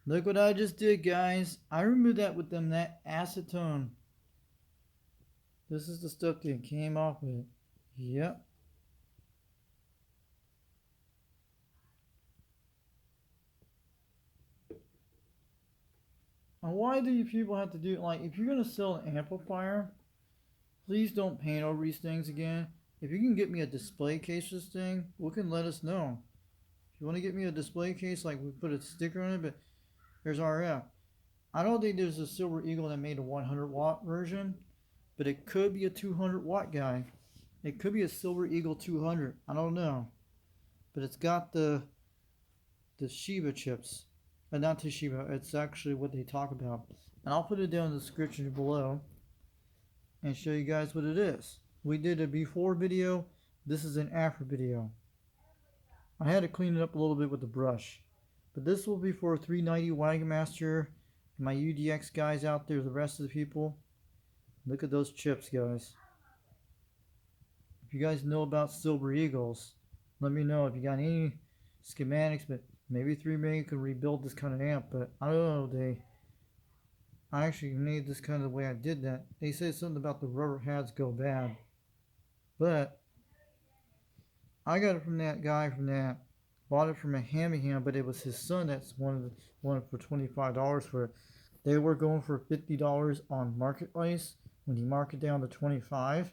Look what I just did, guys. I removed that with them that acetone. This is the stuff that came off with it. Yep. And why do you people have to do, like, if you're gonna sell an amplifier, please don't paint over these things again. If you can get me a display case for this thing, we can let us know. If you want to get me a display case, like we put a sticker on it, but there's RF. I don't think there's a Silver Eagle that made a 100 watt version, but it could be a 200 watt guy. It could be a Silver Eagle 200. I don't know, but it's got the Shiba chips, not Toshiba. It's actually what they talk about, and I'll put it down in the description below and show you guys what it is. We did a before video. This is an after video. I had to clean it up a little bit with the brush, but this will be for 390 Wagon Master. My UDX guys out there, the rest of the people. Look at those chips, guys. If you guys know about Silver Eagles, let me know if you got any schematics, but maybe 3 million could rebuild this kind of amp, but I don't know, I actually made this kind of the way I did that. They said something about the rubber pads go bad, but I got it from that guy from that, bought it from a hammy ham, but it was his son that's wanted for $25 for it. They were going for $50 on Marketplace when he marked it down to 25.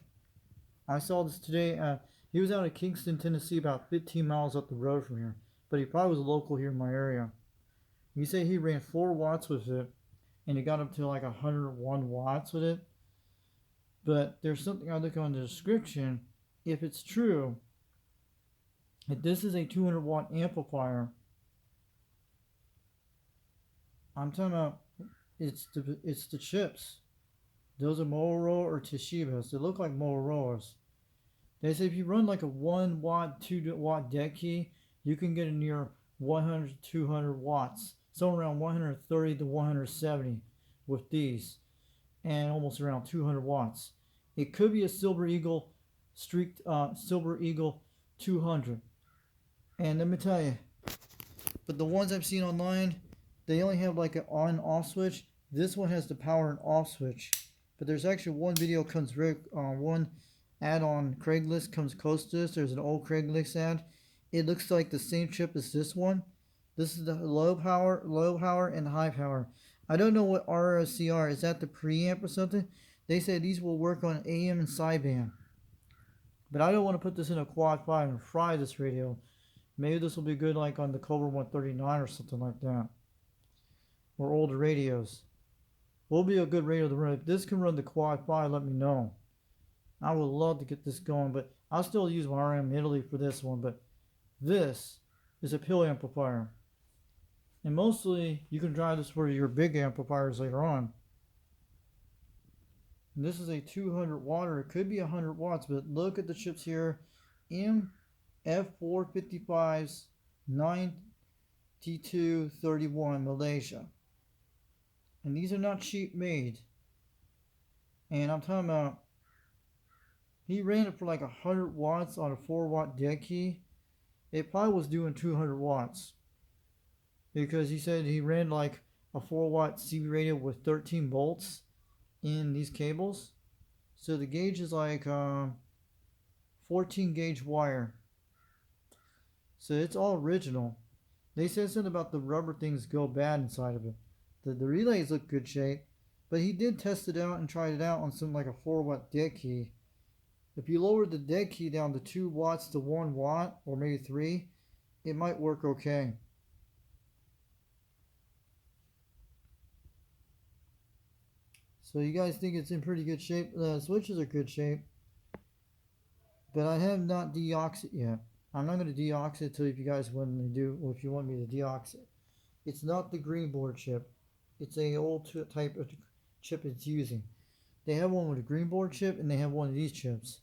I saw this today. He was out of Kingston, Tennessee, about 15 miles up the road from here, but he probably was a local here in my area. He said he ran 4 watts with it, and it got up to like 101 watts with it. But there's something I look on the description. If it's true, if this is a 200 watt amplifier, I'm talking about it's the chips. Those are Motorola or Toshibas. They look like Motorola's. They say if you run like a 1 watt, 2 watt dead key, you can get a near 100 to 200 watts. Somewhere around 130 to 170 with these, and almost around 200 watts. It could be a Silver Eagle Silver Eagle 200. And let me tell you, but the ones I've seen online, they only have like an on and off switch. This one has the power and off switch. But there's actually one video comes one ad on Craigslist comes close to this. There's an old Craigslist ad. It looks like the same chip as this one. This is the low power and high power. I don't know what RSCR is. That the preamp or something? They say these will work on AM and sideband. But I don't want to put this in a quad 5 and fry this radio. Maybe this will be good like on the Cobra 139 or something like that. Or older radios. Will be a good radio to run. If this can run the quad 5, let me know. I would love to get this going, but I'll still use my RM Italy for this one. But this is a pill amplifier. And mostly you can drive this for your big amplifiers later on. And this is a 200 watt, it could be 100 watts, but look at the chips here. MF455s 9231 Malaysia. And these are not cheap made. And I'm talking about, he ran it for like 100 watts on a 4 watt dead key. It probably was doing 200 watts. Because he said he ran like a 4 watt CB radio with 13 volts in these cables. So the gauge is like 14 gauge wire. So it's all original. They said something about the rubber things go bad inside of it. The relays look good shape, but he did test it out and tried it out on something like a 4 watt dead key. If you lower the dead key down to 2 watts to 1 watt, or maybe 3, it might work okay. So you guys think it's in pretty good shape? The switches are good shape, but I have not deoxed it yet. I'm not going to deox it until if you guys want me to do, or if you want me to deox it. It's not the green board chip. It's a old type of chip it's using. They have one with a green board chip, and they have one of these chips.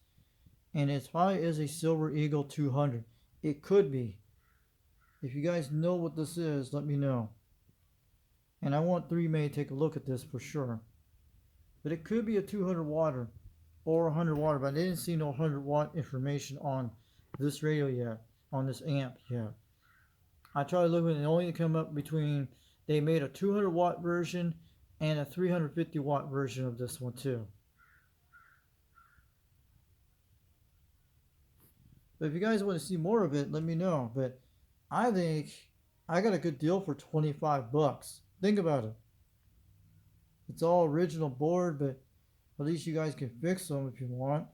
And it's high as a Silver Eagle 200. It could be. If you guys know what this is, let me know. And I want 3May to take a look at this for sure. But it could be a 200 watt or 100 watt, but I didn't see no 100 watt information on this radio yet, on this amp yet. I tried looking and it only come up between, They made a 200 watt version and a 350 watt version of this one too. But if you guys want to see more of it, let me know. But I think I got a good deal for 25 bucks. Think about it. It's all original board, but at least you guys can fix them if you want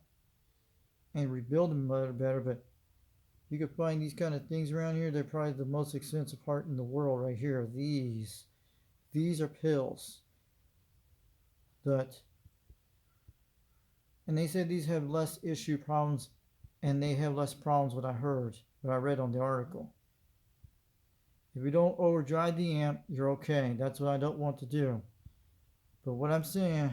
and rebuild them a little better. But you can find these kind of things around here. They're probably the most expensive part in the world right here. These are pills. And they said these have less issue problems, and they have less problems what I read on the article. If you don't overdrive the amp, you're okay. That's what I don't want to do. But what I'm saying,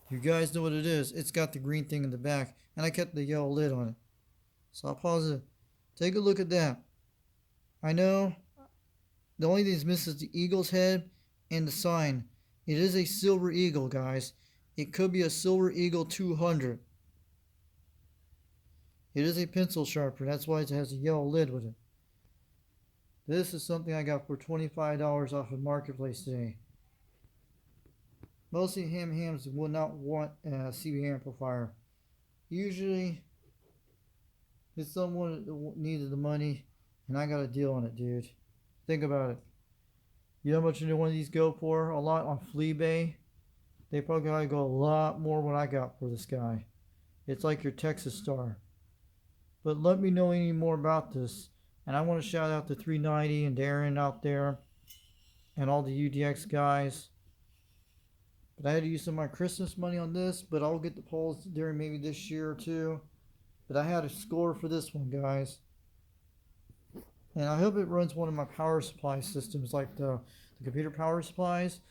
you guys know what it is. It's got the green thing in the back, and I kept the yellow lid on it. So I'll pause it. Take a look at that. I know the only thing that's missing is the eagle's head and the sign. It is a silver eagle, guys. It could be a silver eagle 200. It is a pencil sharpener. That's why it has a yellow lid with it. This is something I got for $25 off of Marketplace today. Mostly hams will not want a CB amplifier. Usually, it's someone that needed the money, and I got a deal on it, dude. Think about it. You know how much one of these go for? A lot on Fleabay. They probably gotta go a lot more than what I got for this guy. It's like your Texas Star. But let me know any more about this. And I want to shout out to 390 and Darren out there and all the UDX guys. But I had to use some of my Christmas money on this, but I'll get the polls during maybe this year or two. But I had a score for this one, guys. And I hope it runs one of my power supply systems, like the computer power supplies.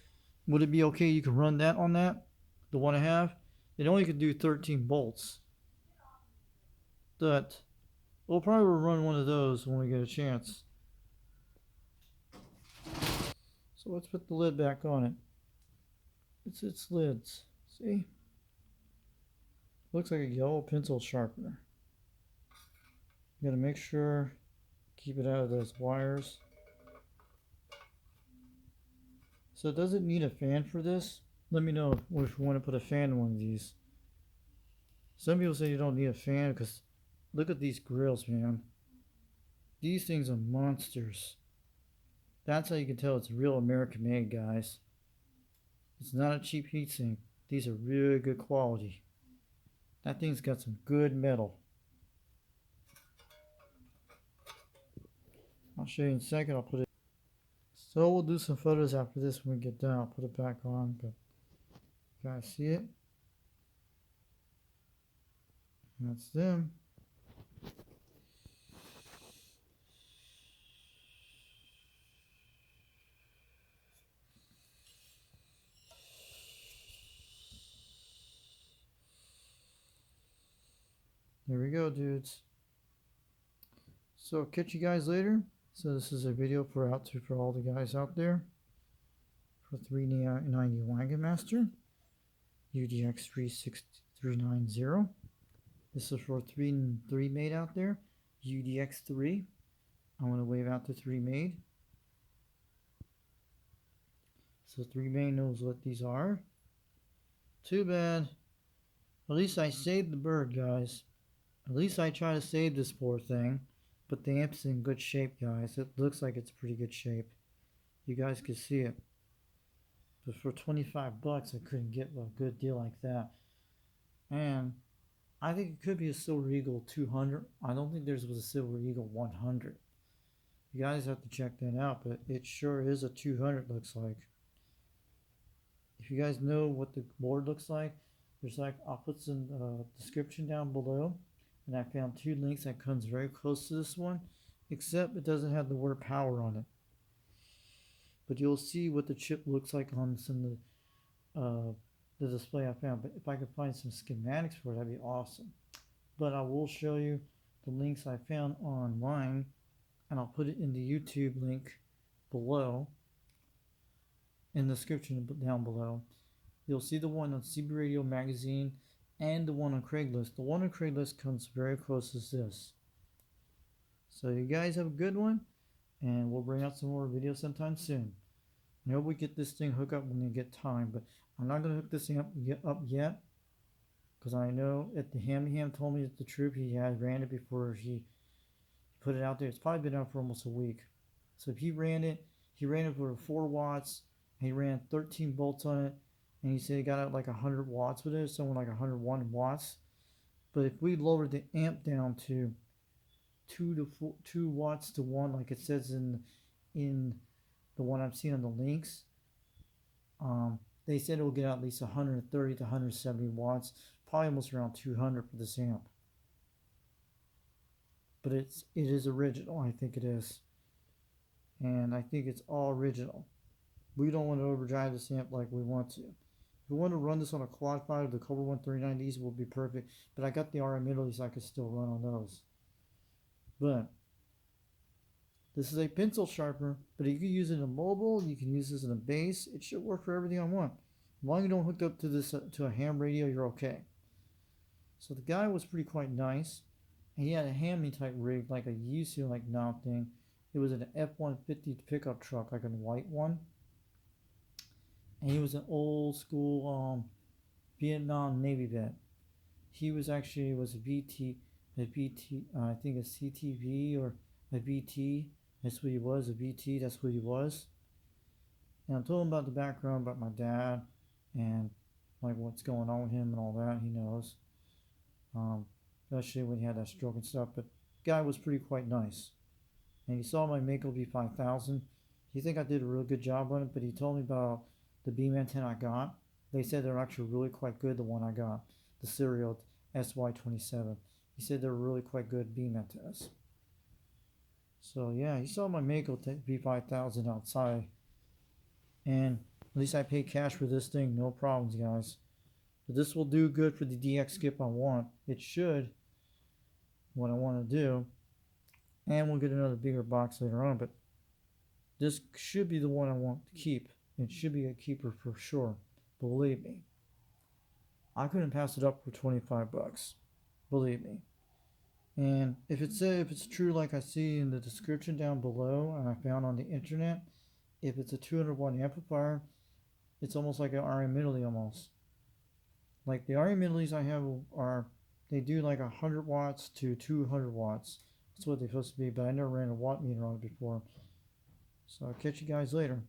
Would it be okay you can run that on that? The one I have? It only could do 13 volts. But we'll probably run one of those when we get a chance. So let's put the lid back on it. It's its lids. See? Looks like a yellow pencil sharpener. You gotta make sure, keep it out of those wires. So does it need a fan for this? Let me know if you want to put a fan in one of these. Some people say you don't need a fan because look at these grills, man. These things are monsters. That's how you can tell it's real American made, guys. It's not a cheap heatsink. These are really good quality. That thing's got some good metal. I'll show you in a second. I'll put it. So we'll do some photos after this when we get done. I'll put it back on, but you guys see it? That's them. There we go, dudes. So catch you guys later. So this is a video for all the guys out there for 390 Wagon Master UDX 390. This is for 3 made out there. UDX 3. I'm gonna wave out to 3 made. So 3 made knows what these are. Too bad. At least I saved the bird, guys. At least I try to save this poor thing. But the amp's in good shape, guys. It looks like it's pretty good shape. You guys can see it. But for 25 bucks, I couldn't get a good deal like that. And I think it could be a Silver Eagle 200. I don't think there's a Silver Eagle 100. You guys have to check that out, but it sure is a 200, looks like. If you guys know what the board looks like, I'll put some description down below. And I found 2 links that comes very close to this one, except it doesn't have the word power on it. But you'll see what the chip looks like on some of the display I found. But if I could find some schematics for it, that'd be awesome. But I will show you the links I found online, and I'll put it in the YouTube link below, in the description down below. You'll see the one on CB Radio Magazine and the one on Craigslist. The one on Craigslist comes very close as this. So you guys have a good one, and we'll bring out some more videos sometime soon. I hope we get this thing hooked up when we get time, but I'm not gonna hook this amp up yet because I know if the ham told me the truth, he had ran it before he put it out there. It's probably been out for almost a week. So if he ran it for 4 watts, and he ran 13 volts on it, and he said he got out like 100 watts with it, somewhere like 101 watts. But if we lowered the amp down to 2 watts to 1, like it says in the one I'm seeing on the links, they said it will get out at least 130 to 170 watts, probably almost around 200 for this amp. But it is original, I think it is, and I think it's all original. We don't want to overdrive this amp like we want to. If we want to run this on a quad 5, the Cobra 139Ds will be perfect, but I got the RM Italy so I can still run on those. But this is a pencil sharpener, but you can use it in a mobile, you can use this in a bass. It should work for everything I want. As long as you don't hook up to this to a ham radio, you're okay. So the guy was pretty quite nice. He had a hammy type rig, like a UC like mount thing. It was an F-150 pickup truck, like a white one. And he was an old school Vietnam Navy vet. He was a VT, I think a CTV or a VT. That's what he was, a VT. That's what he was. And I told him about the background about my dad and like what's going on with him and all that. He knows, especially when he had that stroke and stuff. But the guy was pretty quite nice. And he saw my Mako V5000. He think I did a real good job on it, but he told me about the beam antenna I got. They said they're actually really quite good, the one I got, the serial SY27. He said they're really quite good beam antennas. So yeah, he saw my Mako V5000 outside. And at least I paid cash for this thing, no problems, guys. But this will do good for the DX skip I want. It should, what I want to do. And we'll get another bigger box later on, but this should be the one I want to keep. It should be a keeper for sure. Believe me. I couldn't pass it up for 25 bucks. Believe me. And if it's true like I see in the description down below and I found on the internet, if it's a 200 watt amplifier, it's almost like an RM Italy almost. Like the RM Italies I have they do like 100 watts to 200 watts. That's what they're supposed to be, but I never ran a watt meter on it before. So I'll catch you guys later.